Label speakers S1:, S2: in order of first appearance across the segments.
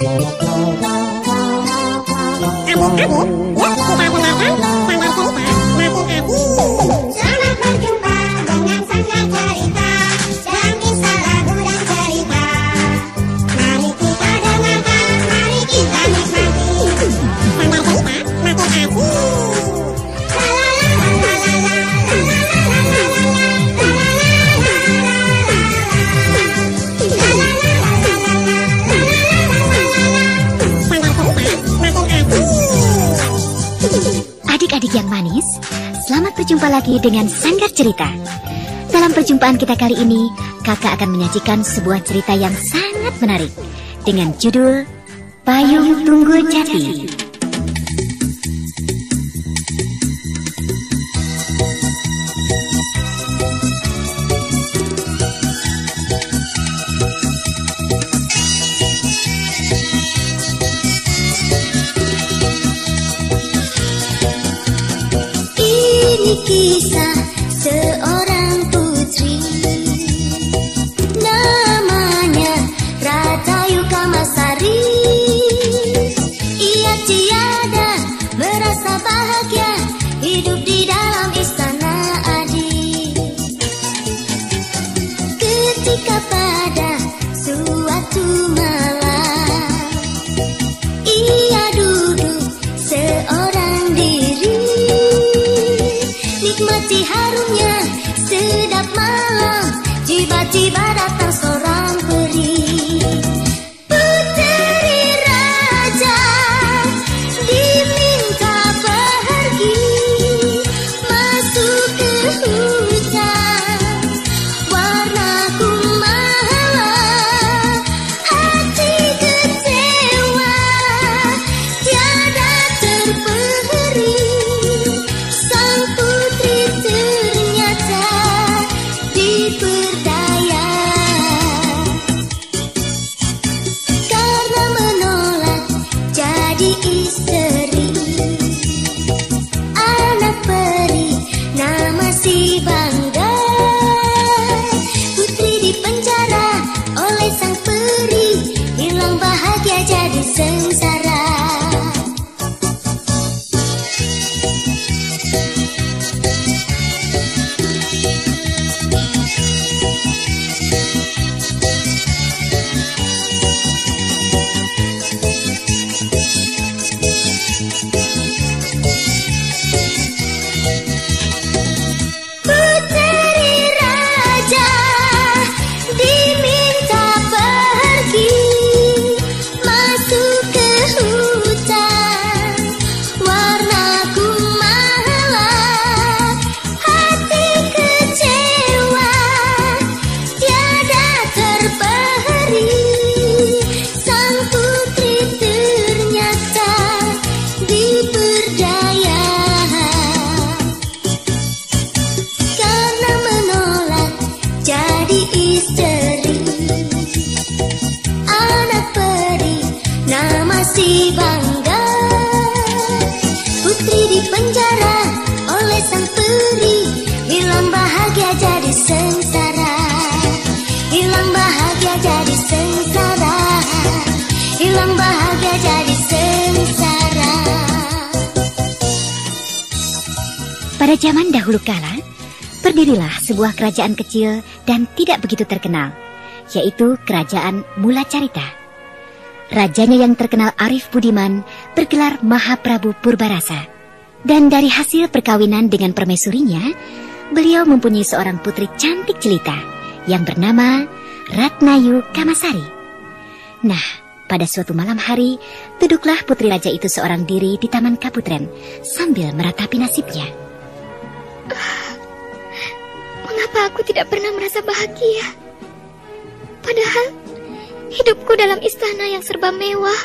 S1: Adik-adik, yuk kita dengarkan Sanggar Cerita Makin Asik. Selamat berjumpa dengan Sanggar Cerita dan kisah lagu dan cerita. Mari kita dengarkan, mari kita nikmati. Sanggar Cerita Makin Asik.
S2: Adik-adik yang manis, selamat berjumpa lagi dengan Sanggar Cerita. Dalam perjumpaan kita kali ini, kakak akan menyajikan sebuah cerita yang sangat menarik dengan judul Payung Tunggul Jati.
S3: Kisah seorang putri, namanya Racayu Kamasari. Ia tiada merasa bahagia hidup di dalam istana adik. Ketika pada suatu malam ia duduk seorang diri, nikmati harumnya sedap malam. Tiba-tiba datang seorang peri, puteri raja, diminta pergi masuk ke hutan warna kumala. Hati kecewa tiada terperi, sang putri ternyata diperdaya. Karena menolak jadi istri, anak peri nama si Bangga. Putri dipenjara oleh sang peri, hilang bahagia jadi sengsara. Puteri raja diminta pergi masuk ke hutan warna kumala. Hati kecewa tiada terperi, sang putri ternyata diperdaya. Karena menolak jadi istri, anak peri nama si Bangga. Putri dipenjara oleh sang peri, hilang bahagia jadi sengsara. Hilang bahagia jadi sengsara, hilang bahagia jadi sengsara.
S2: Pada zaman dahulu kala, berdirilah sebuah kerajaan kecil dan tidak begitu terkenal, yaitu Kerajaan Mula Carita. Rajanya yang terkenal arif budiman bergelar Mahaprabu Purbarasa. Dan dari hasil perkawinan dengan permaisurinya, beliau mempunyai seorang putri cantik jelita yang bernama Ratnayu Kamasari. Nah, pada suatu malam hari, duduklah putri raja itu seorang diri di Taman Kaputren sambil meratapi nasibnya.
S4: Mengapa aku tidak pernah merasa bahagia? Padahal hidupku dalam istana yang serba mewah,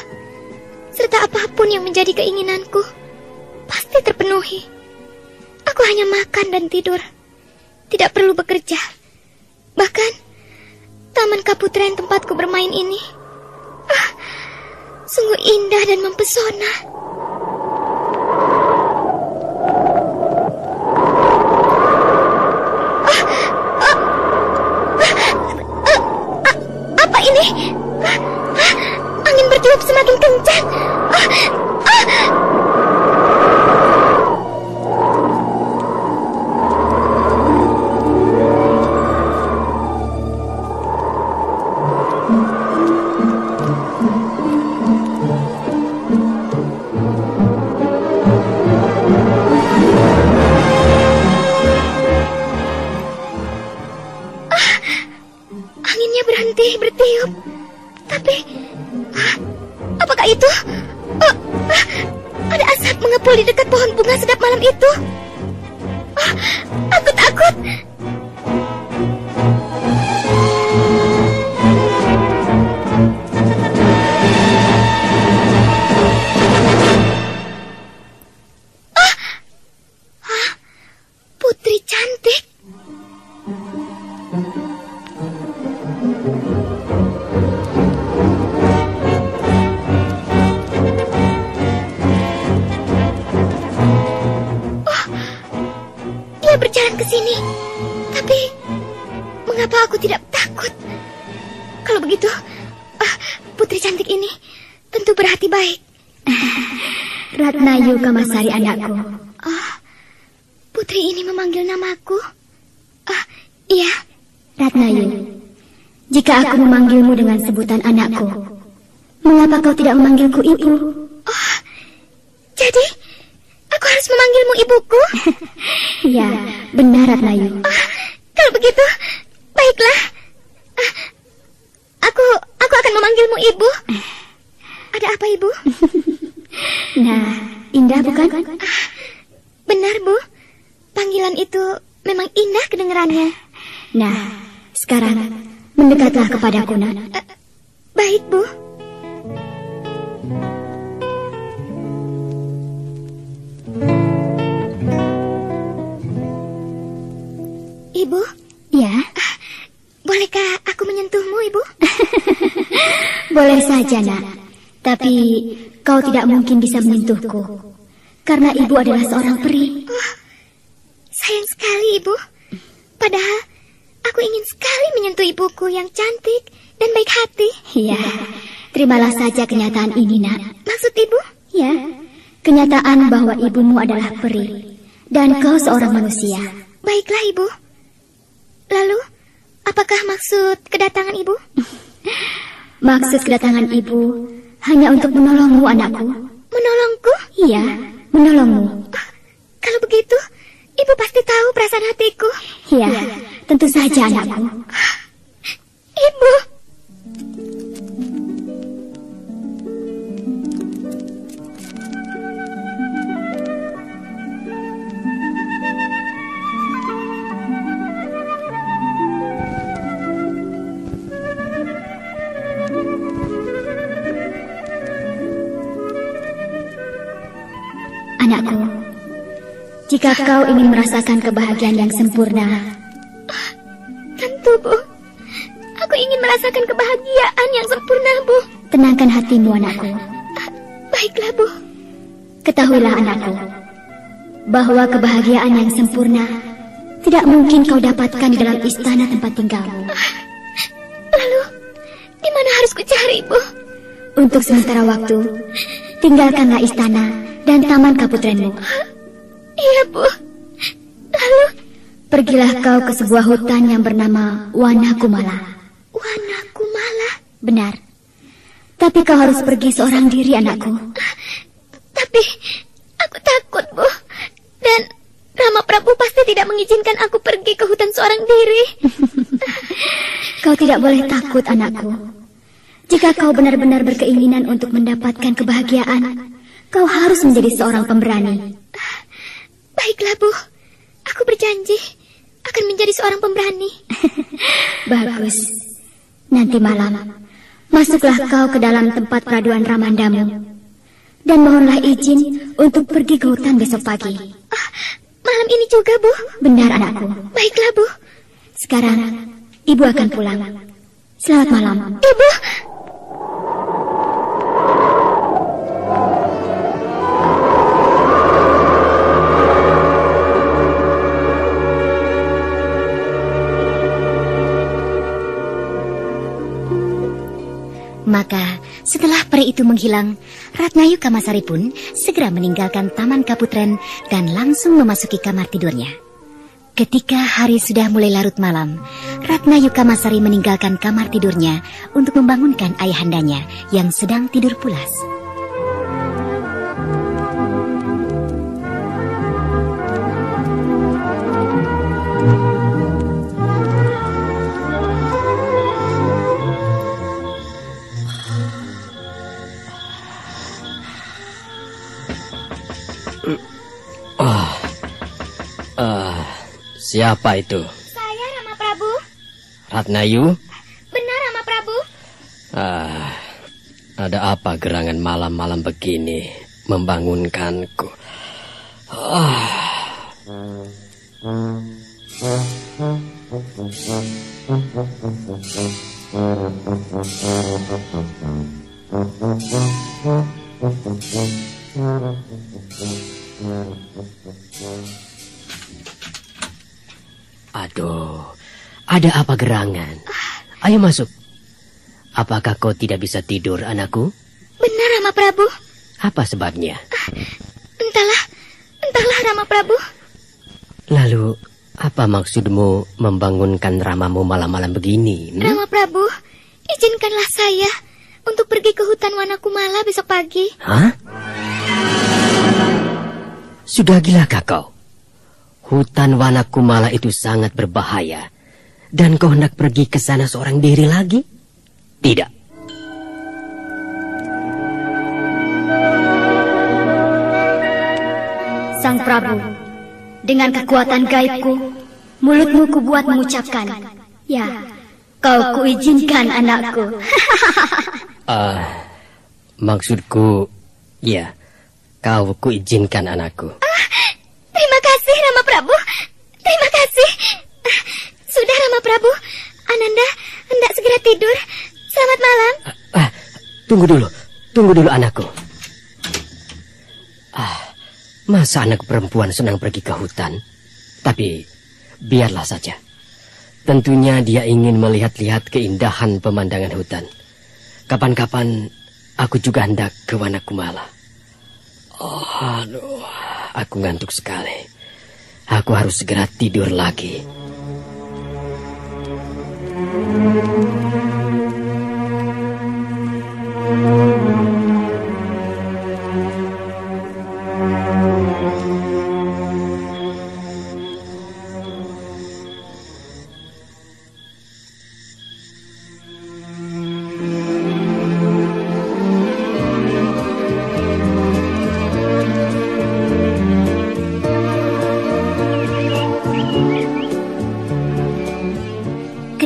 S4: serta apapun yang menjadi keinginanku pasti terpenuhi. Aku hanya makan dan tidur, tidak perlu bekerja. Bahkan Taman Kaputren tempatku bermain ini sungguh indah dan mempesona. Apa ini? Angin bertiup semakin kencang. Anginnya berhenti bertiup. Tapi apakah itu? Ada asap mengepul di dekat pohon bunga sedap malam itu. Aku takut. Putri cantik. Dia berjalan ke sini. Tapi mengapa aku tidak takut? Kalau begitu, putri cantik ini tentu berhati baik.
S2: Ratnayu Kamasari anakku.
S4: Putri ini memanggil namaku. Iya.
S2: Ratnayu, jika aku memanggilmu dengan sebutan anakku, mengapa kau tidak memanggilku ibu?
S4: Jadi aku harus memanggilmu ibuku?
S2: Ya, benar Ratnayu.
S4: Kalau begitu, baiklah. Aku akan memanggilmu ibu. Ada apa, Ibu?
S2: Nah, indah bukan?
S4: Benar, Bu. Panggilan itu memang indah kedengarannya.
S2: Nah, sekarang mendekatlah kepadaku, Nak.
S4: Baik, Bu. Ibu?
S2: Ya?
S4: Bolehkah aku menyentuhmu, Ibu?
S2: Boleh saja, Nak. Tapi kau tidak mungkin bisa menyentuhku, karena ibu adalah seorang peri.
S4: Sayang sekali, Ibu. Padahal aku ingin sekali menyentuh ibuku yang cantik dan baik hati.
S2: Ya, terimalah saja kenyataan ini, Nak.
S4: Maksud Ibu?
S2: Ya, kenyataan bahwa ibumu adalah peri dan kau seorang manusia.
S4: Baiklah, Ibu. Lalu, apakah maksud kedatangan Ibu?
S2: Maksud kedatangan ibu hanya untuk menolongmu, anakku.
S4: Menolongku?
S2: Iya, menolongmu.
S4: Kalau begitu, Ibu pasti tahu perasaan hatiku.
S2: Iya, tentu saja, anakku.
S4: Ibu.
S2: Anakku, jika kau ingin merasakan kebahagiaan yang sempurna,
S4: tentu, Bu. Aku ingin merasakan kebahagiaan yang sempurna, Bu.
S2: Tenangkan hatimu, anakku.
S4: Baiklah, Bu.
S2: Ketahuilah, anakku, bahwa kebahagiaan yang sempurna tidak mungkin kau dapatkan di dalam istana tempat tinggalmu.
S4: Lalu, di mana harus kucari, Bu?
S2: Untuk sementara waktu, tinggalkanlah istana dan taman kaputrenmu.
S4: Iya, Bu. Lalu,
S2: pergilah kau ke sebuah hutan yang bernama Wanakumala.
S4: Wanakumala?
S2: Benar. Tapi kau harus pergi seorang diri, anakku.
S4: Tapi, aku takut, Bu. Dan Rama Prabu pasti tidak mengizinkan aku pergi ke hutan seorang diri.
S2: Kau tidak boleh takut, anakku. Jika kau benar-benar berkeinginan untuk mendapatkan kebahagiaan, kau harus menjadi seorang pemberani.
S4: Baiklah, Bu. Aku berjanji akan menjadi seorang pemberani.
S2: Bagus. Nanti malam, masuklah kau ke dalam tempat peraduan Ramandamu. Dan mohonlah izin untuk pergi ke hutan besok pagi.
S4: Malam ini juga, Bu?
S2: Benar, anakku.
S4: Baiklah, Bu.
S2: Sekarang, ibu akan pulang. Selamat malam.
S4: Ibu!
S2: Maka Setelah peri itu menghilang, Ratnayu Kamasari pun segera meninggalkan Taman Kaputren dan langsung memasuki kamar tidurnya. Ketika hari sudah mulai larut malam, Ratnayu Kamasari meninggalkan kamar tidurnya untuk membangunkan ayahandanya yang sedang tidur pulas.
S5: Siapa itu?
S4: Saya, Rama Prabu.
S5: Ratnayu?
S4: Benar, Rama Prabu.
S5: Ada apa gerangan malam-malam begini membangunkanku? Aduh, ada apa gerangan? Ayo masuk. Apakah kau tidak bisa tidur, anakku?
S4: Benar, Rama Prabu.
S5: Apa sebabnya?
S4: Entahlah Rama Prabu.
S5: Lalu, apa maksudmu membangunkan Ramamu malam-malam begini?
S4: Rama Prabu, izinkanlah saya untuk pergi ke hutan Wanakumala besok pagi.
S5: Hah? Sudah gilakah kau? Hutan Wanakumala itu sangat berbahaya. Dan kau hendak pergi ke sana seorang diri lagi? Tidak.
S2: Sang Prabu, dengan kekuatan gaibku, mulutmu kubuat mengucapkan, ya, kau kuizinkan anakku.
S5: Maksudku, ya, kau kuizinkan anakku.
S4: Terima kasih, Rama Prabu. Terima kasih. Sudah, Rama Prabu. Ananda hendak segera tidur. Selamat malam.
S5: Tunggu dulu anakku. Masa anak perempuan senang pergi ke hutan? Tapi biarlah saja. Tentunya dia ingin melihat-lihat keindahan pemandangan hutan. Kapan-kapan aku juga hendak ke Wanakumala. Aduh, aku ngantuk sekali. Aku harus segera tidur lagi.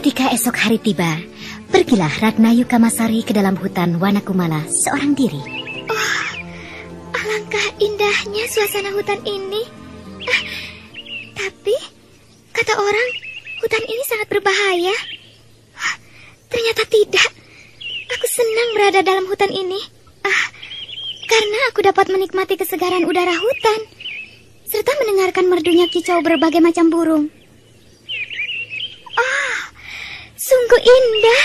S2: Ketika esok hari tiba, pergilah Ratnayu Kamasari ke dalam hutan Wanakumala seorang diri.
S4: Oh, alangkah indahnya suasana hutan ini. Tapi, kata orang, hutan ini sangat berbahaya. Ternyata tidak. Aku senang berada dalam hutan ini. Karena aku dapat menikmati kesegaran udara hutan, serta mendengarkan merdunya kicau berbagai macam burung. Sungguh indah.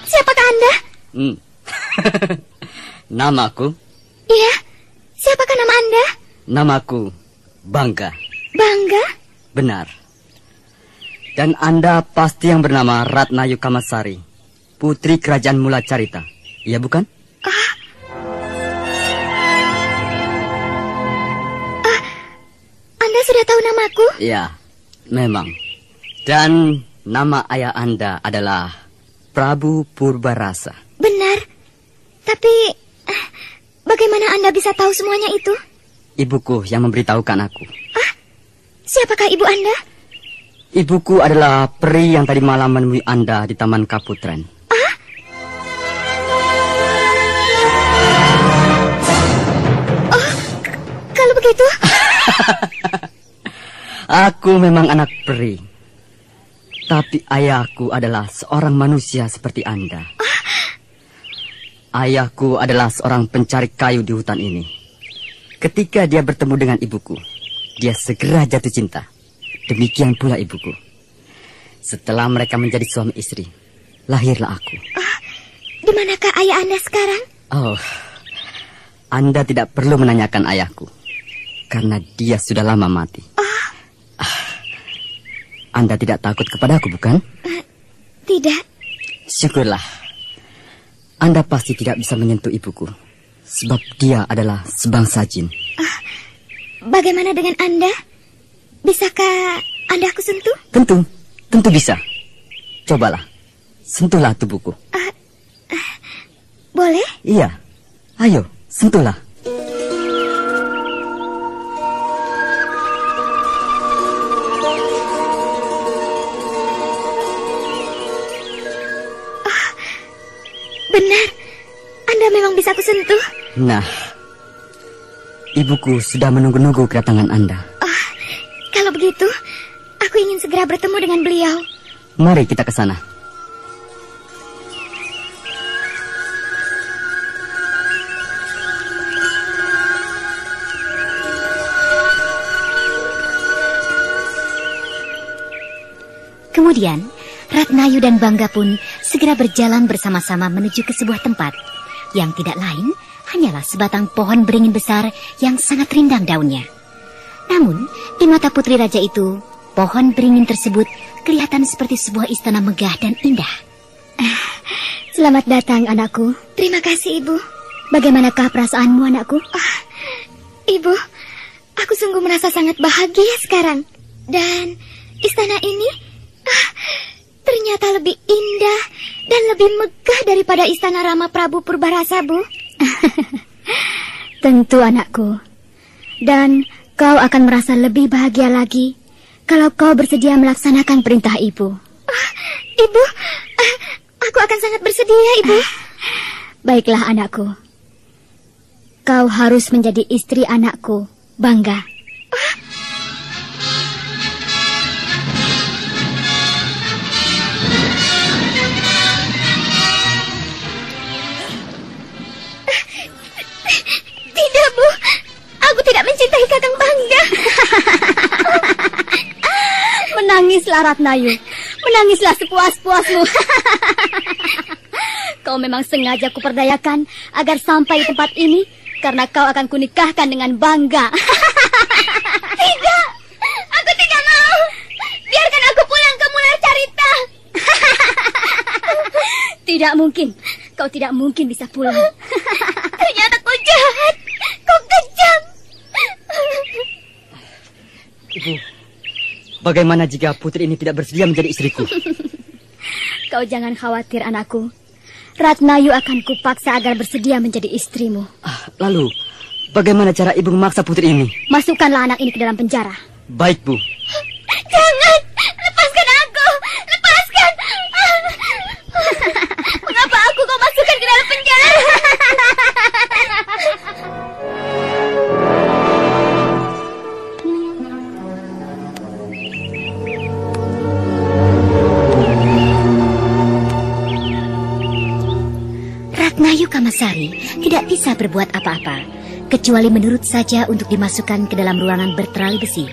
S4: Siapakah Anda?
S6: Namaku?
S4: Iya, siapakah nama Anda?
S6: Namaku Bangga.
S4: Bangga?
S6: Benar. Dan Anda pasti yang bernama Ratnayu Kamasari, putri kerajaan Mula Carita. Iya bukan?
S4: Anda sudah tahu namaku?
S6: Iya, memang. Dan nama ayah Anda adalah Prabu Purbarasa.
S4: Benar. Tapi bagaimana Anda bisa tahu semuanya itu?
S6: Ibuku yang memberitahukan aku.
S4: Siapakah ibu Anda?
S6: Ibuku adalah peri yang tadi malam menemui Anda di Taman Kaputren.
S4: Kalau begitu...
S6: Aku memang anak peri. Tapi ayahku adalah seorang manusia seperti Anda. Ayahku adalah seorang pencari kayu di hutan ini. Ketika dia bertemu dengan ibuku, dia segera jatuh cinta. Demikian pula ibuku. Setelah mereka menjadi suami istri, lahirlah aku.
S4: Di manakah ayah Anda sekarang?
S6: Oh, Anda tidak perlu menanyakan ayahku, karena dia sudah lama mati. Anda tidak takut kepadaku, bukan?
S4: Tidak.
S6: Syukurlah. Anda pasti tidak bisa menyentuh ibuku, sebab dia adalah sebangsa jin.
S4: Bagaimana dengan Anda? Bisakah Anda aku sentuh?
S6: Tentu bisa. Cobalah, sentuhlah tubuhku.
S4: Boleh?
S6: Iya, ayo, sentuhlah.
S4: Benar, Anda memang bisa aku sentuh.
S6: Nah, ibuku sudah menunggu-nunggu kedatangan Anda.
S4: Kalau begitu, aku ingin segera bertemu dengan beliau.
S6: Mari kita ke sana.
S2: Kemudian, Ratnayu dan Bangga pun segera berjalan bersama-sama menuju ke sebuah tempat yang tidak lain hanyalah sebatang pohon beringin besar yang sangat rindang daunnya. Namun, di mata putri raja itu, pohon beringin tersebut kelihatan seperti sebuah istana megah dan indah.
S4: Selamat datang, anakku. Terima kasih, Ibu. Bagaimanakah perasaanmu, anakku? Ibu, aku sungguh merasa sangat bahagia sekarang. Dan istana ini ternyata lebih indah dan lebih megah daripada istana Rama Prabu Purbarasa, Bu.
S7: Tentu, anakku. Dan kau akan merasa lebih bahagia lagi kalau kau bersedia melaksanakan perintah ibu.
S4: Ibu, aku akan sangat bersedia, Ibu.
S7: Baiklah, anakku. Kau harus menjadi istri anakku, Bangga.
S4: Tidak, Bu. Aku tidak mencintai Kakang Bangga.
S7: Menangislah, Ratnayu. Menangislah sepuas-puasmu. Kau memang sengaja kuperdayakan agar sampai di tempat ini karena kau akan kunikahkan dengan Bangga.
S4: Tidak, aku tidak mau. Biarkan aku pulang ke Mulacarita.
S7: Tidak mungkin. Kau tidak mungkin bisa pulang.
S4: Ternyata kau jahat. Kau kejam.
S6: Ibu, bagaimana jika putri ini tidak bersedia menjadi istriku?
S7: Kau jangan khawatir, anakku. Ratnayu akan kupaksa agar bersedia menjadi istrimu.
S6: Lalu, bagaimana cara ibu memaksa putri ini?
S7: Masukkanlah anak ini ke dalam penjara.
S6: Baik, Bu.
S4: Jangan. Lepaskan aku. Lepaskan. Mengapa aku kau masukkan ke dalam penjara?
S2: Ratnayu Kamasari tidak bisa berbuat apa-apa, kecuali menurut saja untuk dimasukkan ke dalam ruangan berterali besi.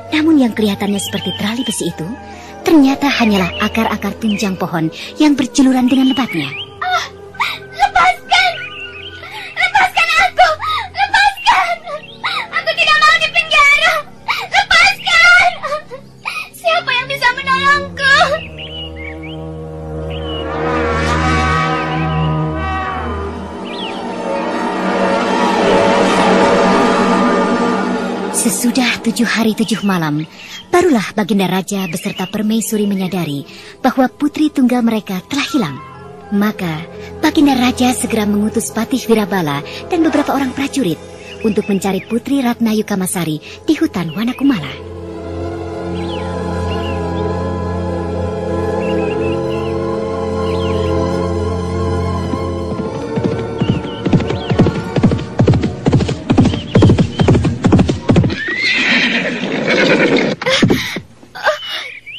S2: Namun yang kelihatannya seperti terali besi itu, ternyata hanyalah akar-akar tunjang pohon yang berjuluran dengan lebatnya.
S4: Lepaskan. Lepaskan aku. Lepaskan. Aku tidak mau di penjara. Lepaskan. Siapa yang bisa menolongku?
S2: Sesudah 7 hari 7 malam, barulah Baginda Raja beserta Permaisuri menyadari bahwa putri tunggal mereka telah hilang. Maka Baginda Raja segera mengutus Patih Wirabala dan beberapa orang prajurit untuk mencari putri Ratnayu Kamasari di hutan Wanakumala.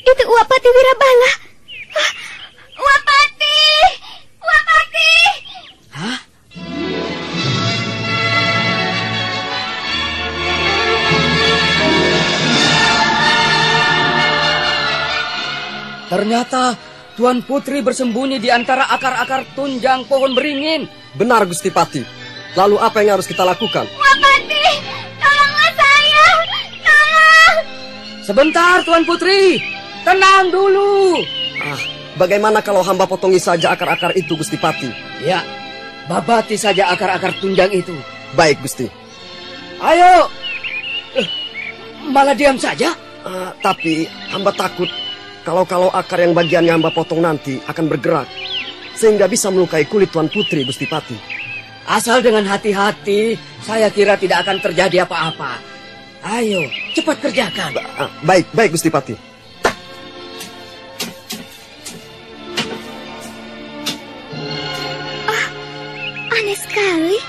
S4: Itu Wapati Wirabala. Wapati! Wapati!
S6: Ternyata Tuan Putri bersembunyi di antara akar-akar tunjang pohon beringin.
S8: Benar, Gusti Pati. Lalu apa yang harus kita lakukan?
S4: Wapati, tolonglah saya. Tolong.
S6: Sebentar, Tuan Putri. Tenang dulu.
S8: Bagaimana kalau hamba potongi saja akar-akar itu, Gusti Pati?
S6: Ya, babati saja akar-akar tunjang itu.
S8: Baik, Gusti.
S6: Ayo. Malah diam saja.
S8: Tapi hamba takut kalau akar yang bagian yang hamba potong nanti akan bergerak, sehingga bisa melukai kulit Tuan Putri, Gusti Pati.
S6: Asal dengan hati-hati, saya kira tidak akan terjadi apa-apa. Ayo, cepat kerjakan.
S8: Baik, Gusti Pati.
S4: Aneh sekali.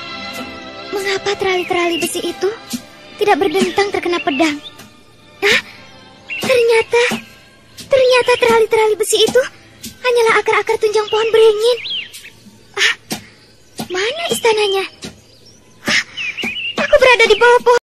S4: Mengapa terali-terali besi itu tidak berdentang terkena pedang? Ternyata terali-terali besi itu hanyalah akar-akar tunjang pohon beringin. Mana istananya? Aku berada di bawah pohon.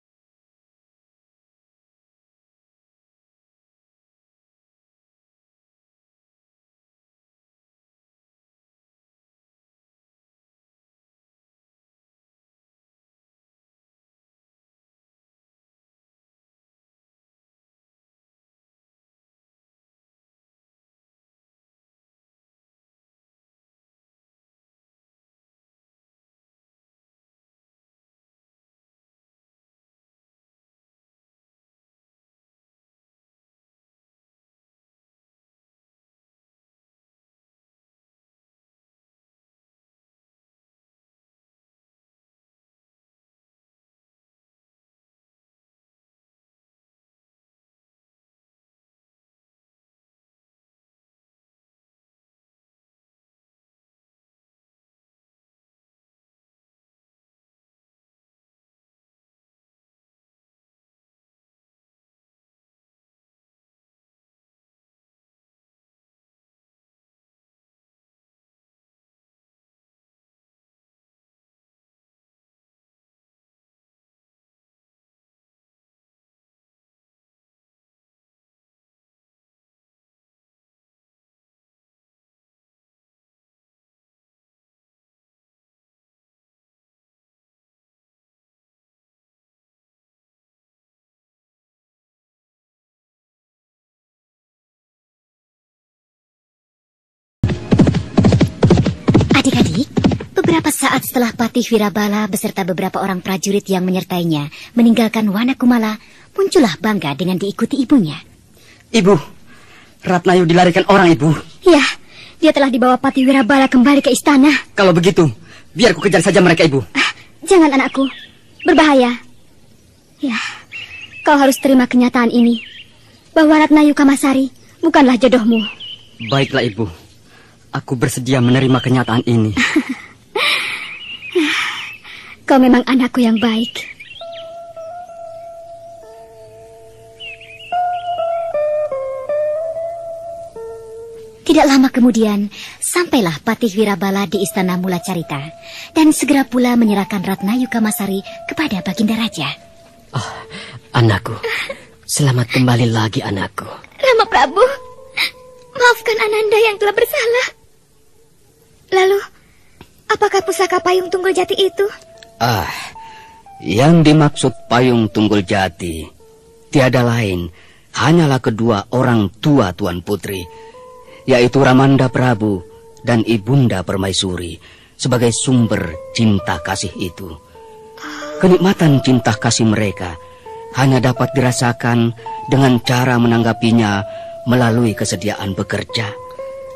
S2: Adik-adik, beberapa saat setelah Patih Wirabala beserta beberapa orang prajurit yang menyertainya meninggalkan Wanakumala, muncullah Bangga dengan diikuti ibunya.
S6: Ibu, Ratnayu dilarikan orang, Ibu.
S7: Ya, dia telah dibawa Patih Wirabala kembali ke istana.
S6: Kalau begitu, biar ku kejar saja mereka, Ibu.
S7: Jangan, anakku. Berbahaya. Ya, kau harus terima kenyataan ini, bahwa Ratnayu Kamasari bukanlah jodohmu.
S6: Baiklah, Ibu. Aku bersedia menerima kenyataan ini.
S7: Kau memang anakku yang baik.
S2: Tidak lama kemudian, sampailah Patih Wirabala di istana Mulacarita dan segera pula menyerahkan Ratnayu Kamasari kepada Baginda Raja.
S5: Anakku, selamat kembali lagi, anakku.
S4: Rama Prabu, maafkan Ananda yang telah bersalah. Lalu, apakah pusaka payung Tunggul Jati itu?
S9: Yang dimaksud payung Tunggul Jati tiada lain, hanyalah kedua orang tua Tuan Putri, yaitu Ramanda Prabu dan Ibunda Permaisuri, sebagai sumber cinta kasih itu. Kenikmatan cinta kasih mereka hanya dapat dirasakan dengan cara menanggapinya melalui kesediaan bekerja,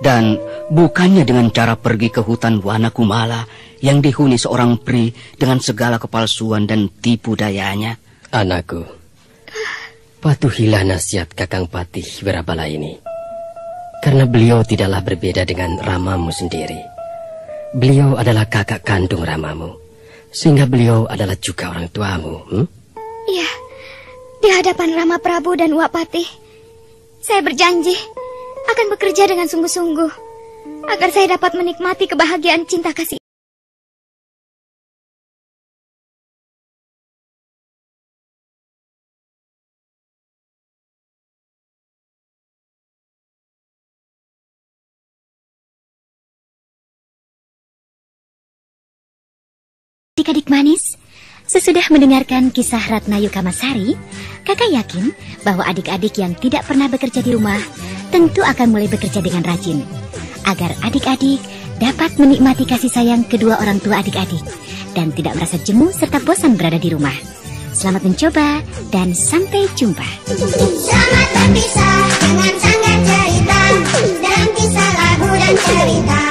S9: dan bukannya dengan cara pergi ke hutan Wanakumala yang dihuni seorang pri dengan segala kepalsuan dan tipu dayanya.
S5: Anakku, patuhilah nasihat Kakang Patih Wirabala ini, karena beliau tidaklah berbeda dengan Ramamu sendiri. Beliau adalah kakak kandung Ramamu, sehingga beliau adalah juga orang tuamu.
S4: Iya, di hadapan Rama Prabu dan Wak Patih, saya berjanji akan bekerja dengan sungguh-sungguh agar saya dapat menikmati kebahagiaan cinta kasih.
S2: adik-adik manis, sesudah mendengarkan kisah Ratna Yukamasari, kakak yakin bahwa adik-adik yang tidak pernah bekerja di rumah tentu akan mulai bekerja dengan rajin, agar adik-adik dapat menikmati kasih sayang kedua orang tua adik-adik dan tidak merasa jemu serta bosan berada di rumah. Selamat mencoba dan sampai jumpa.
S1: Selamat berpisah dengan sanggar cerita dan kisah lagu dan cerita.